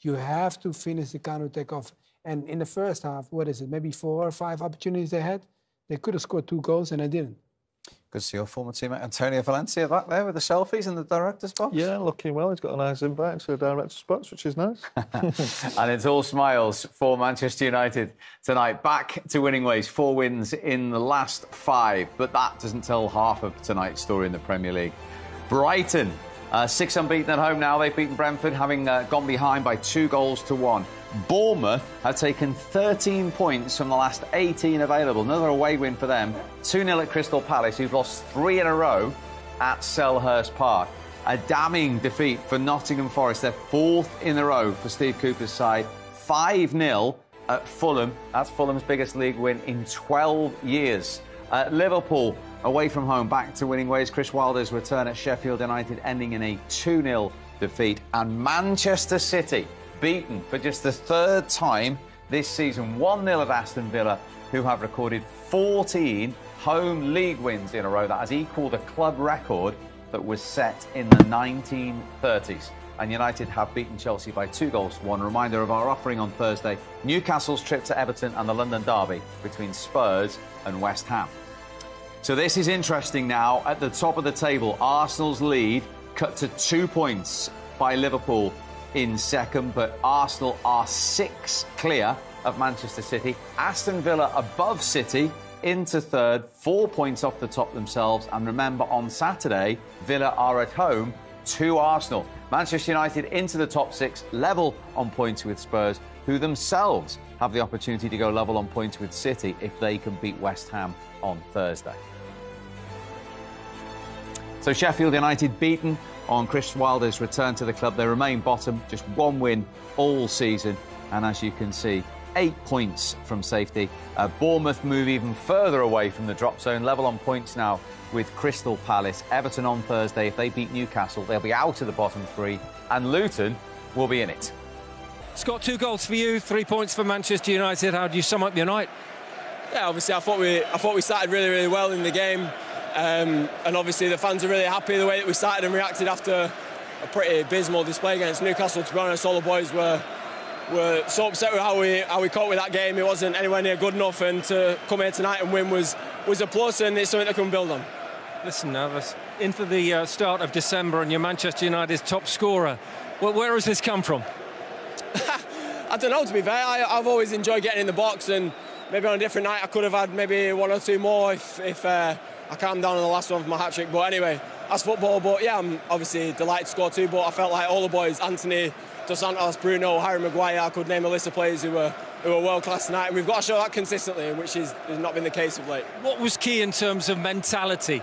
You have to finish the counter-attack off. And in the first half, what is it, maybe 4 or 5 opportunities they had? They could have scored 2 goals and they didn't. Good to see your former teammate Antonio Valencia back there with the selfies in the director's box. Yeah, looking well. He's got a nice invite to the director's box, which is nice. And it's all smiles for Manchester United tonight. Back to winning ways. 4 wins in the last 5. But that doesn't tell half of tonight's story in the Premier League. Brighton, 6 unbeaten at home now. They've beaten Brentford, having gone behind by 2 goals to 1. Bournemouth have taken 13 points from the last 18 available. Another away win for them. 2-0 at Crystal Palace, who've lost 3 in a row at Selhurst Park. A damning defeat for Nottingham Forest, their 4th in a row for Steve Cooper's side. 5-0 at Fulham. That's Fulham's biggest league win in 12 years. Liverpool, away from home, back to winning ways. Chris Wilder's return at Sheffield United ending in a 2-0 defeat. And Manchester City, beaten for just the 3rd time this season, 1-0 at Aston Villa, who have recorded 14 home league wins in a row. That has equalled a club record that was set in the 1930s. And United have beaten Chelsea by 2 goals to 1. Reminder of our offering on Thursday, Newcastle's trip to Everton and the London derby between Spurs and West Ham. So this is interesting now. At the top of the table, Arsenal's lead cut to 2 points by Liverpool in second, but Arsenal are 6 clear of Manchester City. Aston Villa above City into third, 4 points off the top themselves. And remember, on Saturday, Villa are at home to Arsenal. Manchester United into the top 6, level on points with Spurs, who themselves have the opportunity to go level on points with City if they can beat West Ham on Thursday. So Sheffield United beaten on Chris Wilder's return to the club. They remain bottom, just 1 win all season. And as you can see, 8 points from safety. Bournemouth move even further away from the drop zone, level on points now with Crystal Palace. Everton on Thursday, if they beat Newcastle, they'll be out of the bottom 3. And Luton will be in it. Scott, 2 goals for you, 3 points for Manchester United. How do you sum up your night? Yeah, obviously I thought we started really, really well in the game. And obviously the fans are really happy the way that we started and reacted after a pretty abysmal display against Newcastle. To be honest, all the boys were so upset with how we coped with that game. It wasn't anywhere near good enough, and to come here tonight and win was a plus, and it's something that can build on. Listen, now, into the start of December, and you're Manchester United's top scorer. Well, where has this come from? I don't know, to be fair. I've always enjoyed getting in the box, and maybe on a different night I could have had maybe 1 or 2 more if I calmed down on the last one for my hat-trick. But anyway, that's football. But yeah, I'm obviously delighted to score 2, but I felt like all the boys, Anthony, Dos Santos, Bruno, Harry Maguire, I could name a list of players who were world-class tonight, and we've got to show that consistently, which has not been the case of late. What was key in terms of mentality?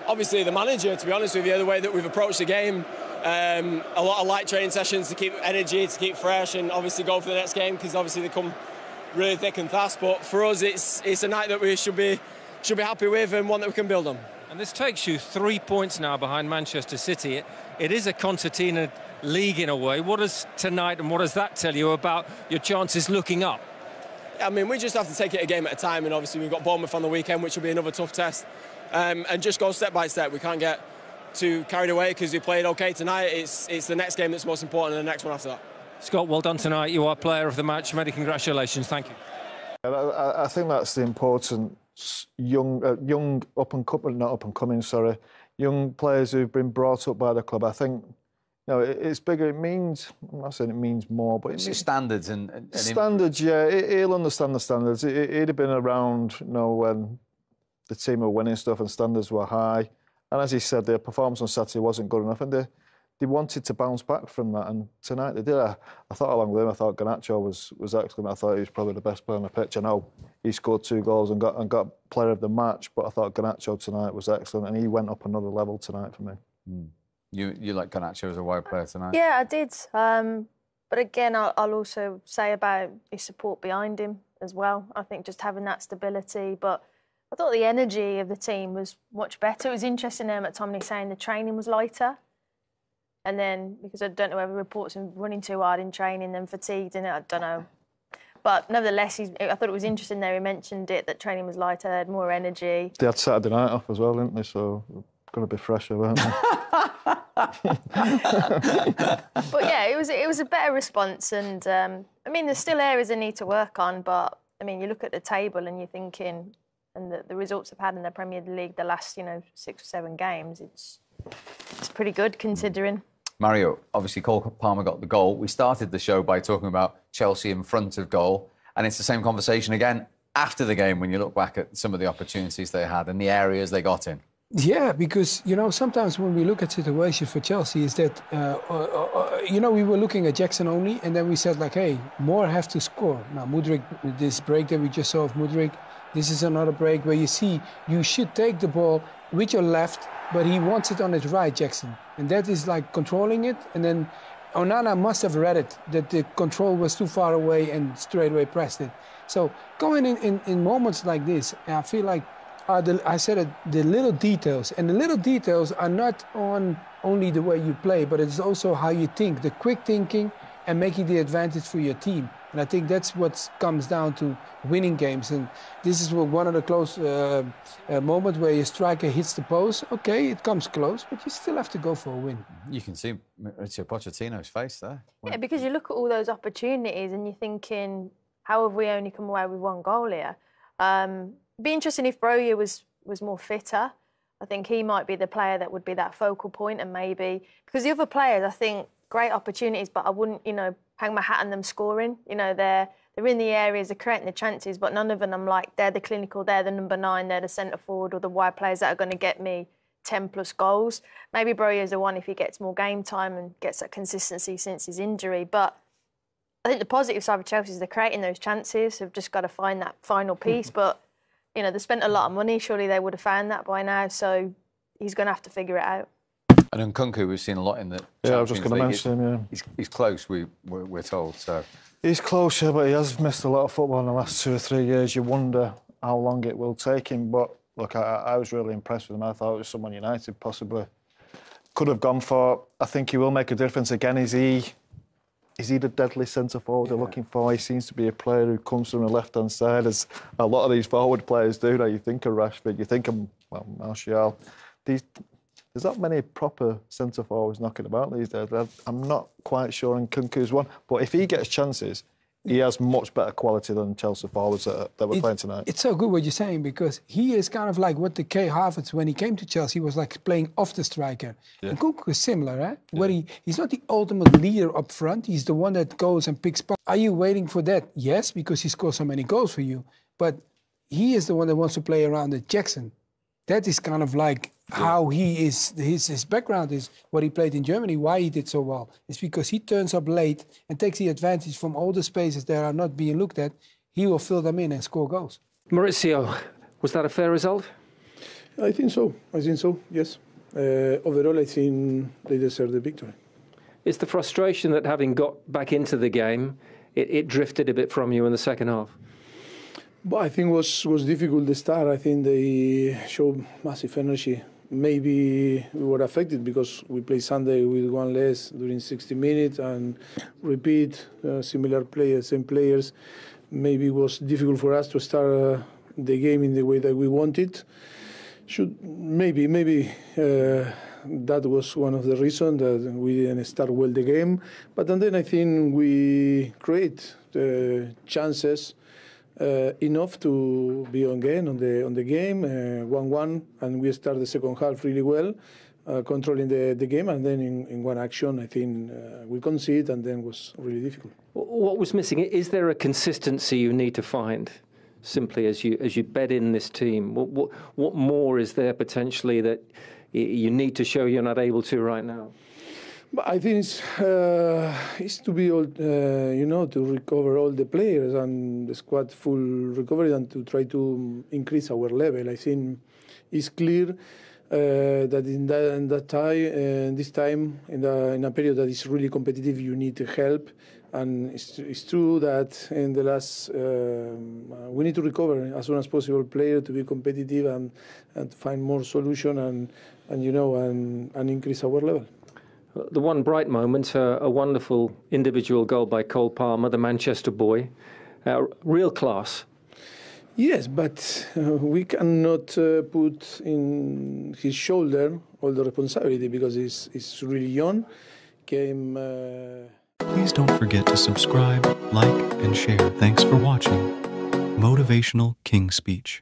Obviously the manager, to be honest with you, the way that we've approached the game. A lot of light training sessions to keep energy, to keep fresh, and obviously go for the next game, because obviously they come really thick and fast. But for us, it's a night that we should be happy with, and one that we can build on. And this takes you 3 points now behind Manchester City. It is a concertina league in a way. What does tonight and what does that tell you about your chances looking up? I mean, we just have to take it a game at a time, and obviously we've got Bournemouth on the weekend, which will be another tough test, and just go step by step. We can't get too carried away because we played okay tonight. It's the next game that's most important, and the next one after that. Scott, well done tonight. You are player of the match. Many congratulations. Thank you. I think that's the important young young players who've been brought up by the club. I think, you know, it's bigger. It means, I'm not saying it means more, but it's standards and standards. Yeah, he'll understand the standards. He'd have been around, you know, when the team were winning stuff and standards were high. And as he said, their performance on Saturday wasn't good enough, and they wanted to bounce back from that. And tonight they did. I thought along with him, I thought Garnacho was excellent. I thought he was probably the best player on the pitch. I know he scored 2 goals and got player of the match, but I thought Garnacho tonight was excellent, and he went up another level tonight for me. Mm. You like Garnacho as a wide player tonight? Yeah, I did. But again, I'll also say about his support behind him as well. I think just having that stability, but I thought the energy of the team was much better. It was interesting at Tomley saying the training was lighter. And then, because I don't know whether reports of running too hard in training, then fatigued, and I don't know. But nevertheless, I thought it was interesting there. He mentioned it, that training was lighter, they had more energy. They had Saturday night off as well, didn't they? So going to be fresher, weren't they? But yeah, it was a better response, and I mean, there's still areas I need to work on, but I mean, you look at the table and you're thinking, and the results I've had in the Premier League the last 6 or 7 games, it's pretty good considering. Mario, obviously Cole Palmer got the goal. We started the show by talking about Chelsea in front of goal, and it's the same conversation again after the game when you look back at some of the opportunities they had and the areas they got in. Yeah, because, sometimes when we look at situations for Chelsea is that, we were looking at Jackson only, and then we said, like, hey, more have to score. Now, Mudryk, this break that we just saw of Mudryk, this is another break where you see you should take the ball with your left, but he wants it on his right, Jackson. And that is like controlling it. And then Onana must have read it, that the control was too far away and straight away pressed it. So going in moments like this, I feel like, I said it, the little details. And the little details are not on only the way you play, but it's also how you think, the quick thinking and making the advantage for your team. And I think that's what comes down to winning games. And this is one of the close moments where your striker hits the post. Okay, it comes close, but you still have to go for a win. You can see Mauricio Pochettino's face there. Yeah, because you look at all those opportunities and you're thinking, how have we only come away with 1 goal here? Be interesting if Broja was more fitter. I think he might be the player that would be that focal point, and maybe because the other players, I think, great opportunities, but I wouldn't, hang my hat on them scoring. They're in the areas, they're creating the chances, but none of them I'm like, they're the clinical, they're the number 9, they're the centre forward or the wide players that are going to get me 10 plus goals. Maybe Broja is the one if he gets more game time and gets that consistency since his injury. But I think the positive side of Chelsea is they're creating those chances. They've just got to find that final piece. But, they spent a lot of money. Surely they would have found that by now. So he's going to have to figure it out. And Nkunku, we've seen a lot in the Champions I was just going to mention him, He's close, we're told, so... He's close, yeah, but he has missed a lot of football in the last 2 or 3 years. You wonder how long it will take him. But, look, I was really impressed with him. I thought it was someone United possibly could have gone for. I think he will make a difference. Again, is he the deadly centre-forward they're looking for? He seems to be a player who comes from the left-hand side, as a lot of these forward players do. Now, you think of Rashford, you think of, Martial. There's not many proper centre-forwards knocking about these days. I'm not quite sure Nkunku's one. But if he gets chances, he has much better quality than Chelsea forwards that we're playing tonight. It's so good what you're saying, because he is kind of like what the Kai Havertz, when he came to Chelsea, was like playing off the striker. Yeah. And Nkunku is similar, eh? Yeah. Where he's not the ultimate leader up front. He's the one that goes and picks points. Are you waiting for that? Yes, because he scores so many goals for you. But he is the one that wants to play around the Jackson. That is kind of like how he is, his background is what he played in Germany, why he did so well. It's because he turns up late and takes the advantage from all the spaces that are not being looked at. He will fill them in and score goals. Mauricio, was that a fair result? I think so, yes. Overall, I think they deserve the victory. It's the frustration that having got back into the game, it drifted a bit from you in the second half? Well, I think it was difficult to start. I think they showed massive energy. Maybe we were affected because we played Sunday with 1 less during 60 minutes and repeat similar players, same players. Maybe it was difficult for us to start the game in the way that we wanted. Maybe that was one of the reasons that we didn't start well the game. But then I think we create chances. Enough to be on game, on the game, 1-1, and we start the second half really well, controlling the game, and then in one action, I think we conceded, and then it was really difficult. What was missing? Is there a consistency you need to find, simply as you bed in this team? What more is there potentially that you need to show you're not able to right now? But I think it's to be all, to recover all the players and the squad full recovery and to try to increase our level. I think it's clear that in this time, in a period that is really competitive, you need help. And it's true that in the last, we need to recover as soon as possible player to be competitive and find more solution and increase our level. The one bright moment, a wonderful individual goal by Cole Palmer, the Manchester boy. Real class. Yes, but we cannot put in his shoulder all the responsibility because he's really young. Please don't forget to subscribe, like, and share. Thanks for watching Motivational King Speech.